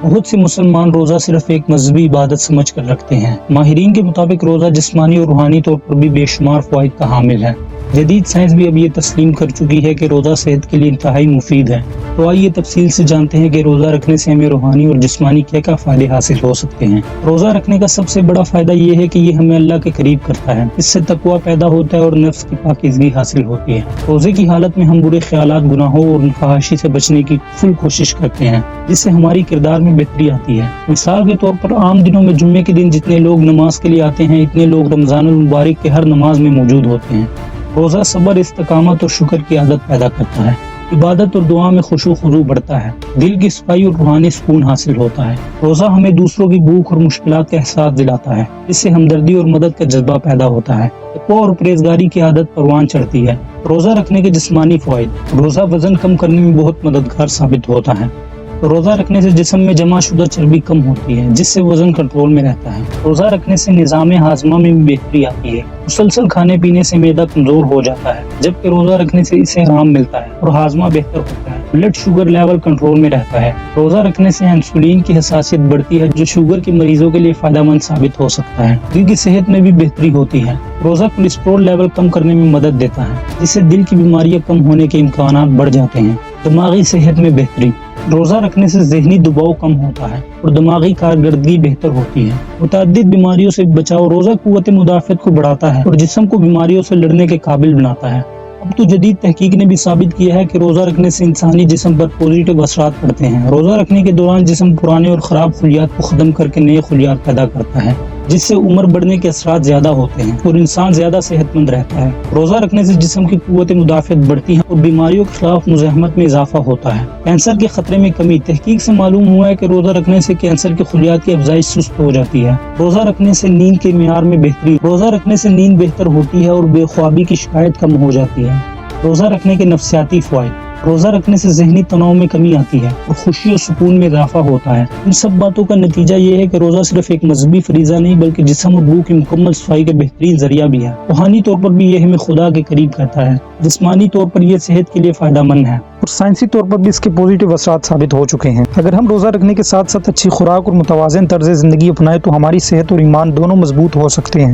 بہت سے مسلمان روزہ صرف ایک مذہبی عبادت سمجھ کر رکھتے ہیں۔ ماہرین کے مطابق روزہ جسمانی اور روحانی طور پر بھی بے شمار فوائد کا حامل ہے۔ جدید سائنس بھی اب یہ تسلیم کر چکی ہے کہ روزہ صحت کے لیے انتہائی مفید ہے۔ تو آئیے تفصیل سے جانتے ہیں کہ روزہ رکھنے سے ہمیں روحانی اور جسمانی کیا فائدے حاصل ہو سکتے ہیں۔ روزہ رکھنے کا سب سے بڑا فائدہ یہ ہے کہ یہ ہمیں اللہ کے قریب کرتا ہے۔ اس سے تقویٰ پیدا ہوتا ہے اور نفس کی پاکیزگی حاصل ہوتی ہے۔ روزے کی حالت میں ہم برے خیالات، گناہوں اور فحاشی سے بچنے کی فل کوشش کرتے ہیں، جس سے ہماری کردار میں بہتری آتی ہے۔ مثال کے طور پر عام دنوں میں جمعے کے دن جتنے لوگ نماز کے لیے آتے ہیں، اتنے لوگ رمضان المبارک کے ہر نماز میں موجود ہوتے ہیں۔ روزہ صبر، استقامت اور شکر کی عادت پیدا کرتا ہے۔ عبادت اور دعا میں خشوع و خضوع بڑھتا ہے۔ دل کی صفائی اور روحانی سکون حاصل ہوتا ہے۔ روزہ ہمیں دوسروں کی بھوک اور مشکلات کا احساس دلاتا ہے، جس سے ہمدردی اور مدد کا جذبہ پیدا ہوتا ہے۔ تقویٰ اور پرہیزگاری کی عادت پروان چڑھتی ہے۔ روزہ رکھنے کے جسمانی فوائد۔ روزہ وزن کم کرنے میں بہت مددگار ثابت ہوتا ہے۔ روزہ رکھنے سے جسم میں جمع شدہ چربی کم ہوتی ہے، جس سے وزن کنٹرول میں رہتا ہے۔ روزہ رکھنے سے نظام ہاضمہ میں بھی بہتری آتی ہے۔ مسلسل کھانے پینے سے معدہ کمزور ہو جاتا ہے، جبکہ روزہ رکھنے سے اسے آرام ملتا ہے اور ہاضمہ بہتر ہوتا ہے۔ بلڈ شوگر لیول کنٹرول میں رہتا ہے۔ روزہ رکھنے سے انسولین کی حساسیت بڑھتی ہے، جو شوگر کے مریضوں کے لیے فائدہ مند ثابت ہو سکتا ہے۔ دل کی صحت میں بھی بہتری ہوتی ہے۔ روزہ کولیسٹرول لیول کم کرنے میں مدد دیتا ہے، جس سے دل کی بیماریاں کم ہونے کے امکانات بڑھ جاتے ہیں۔ دماغی صحت میں بہتری۔ روزہ رکھنے سے ذہنی دباؤ کم ہوتا ہے اور دماغی کارکردگی بہتر ہوتی ہے۔ متعدد بیماریوں سے بچاؤ۔ روزہ قوت مدافعت کو بڑھاتا ہے اور جسم کو بیماریوں سے لڑنے کے قابل بناتا ہے۔ اب تو جدید تحقیق نے بھی ثابت کیا ہے کہ روزہ رکھنے سے انسانی جسم پر پازیٹیو اثرات پڑتے ہیں۔ روزہ رکھنے کے دوران جسم پرانے اور خراب خلیات کو ختم کر کے نئے خلیات پیدا کرتا ہے، جس سے عمر بڑھنے کے اثرات زیادہ ہوتے ہیں اور انسان زیادہ صحت مند رہتا ہے۔ روزہ رکھنے سے جسم کی قوت مدافعت بڑھتی ہے اور بیماریوں کے خلاف مزاحمت میں اضافہ ہوتا ہے۔ کینسر کے خطرے میں کمی۔ تحقیق سے معلوم ہوا ہے کہ روزہ رکھنے سے کینسر کے خلیات کی افزائش سست ہو جاتی ہے۔ روزہ رکھنے سے نیند کے معیار میں بہتری۔ روزہ رکھنے سے نیند بہتر ہوتی ہے اور بے خوابی کی شکایت کم ہو جاتی ہے۔ روزہ رکھنے کے نفسیاتی فوائد۔ روزہ رکھنے سے ذہنی تناؤ میں کمی آتی ہے اور خوشی اور سکون میں اضافہ ہوتا ہے۔ ان سب باتوں کا نتیجہ یہ ہے کہ روزہ صرف ایک مذہبی فریضہ نہیں بلکہ جسم اور روح کی مکمل صفائی کا بہترین ذریعہ بھی ہے۔ روحانی طور پر بھی یہ ہمیں خدا کے قریب کرتا ہے۔ جسمانی طور پر یہ صحت کے لیے فائدہ مند ہے اور سائنسی طور پر بھی اس کے پازیٹیو اثرات ثابت ہو چکے ہیں۔ اگر ہم روزہ رکھنے کے ساتھ ساتھ اچھی خوراک اور متوازن طرز زندگی اپنائیں تو ہماری صحت اور ایمان دونوں مضبوط ہو سکتے ہیں۔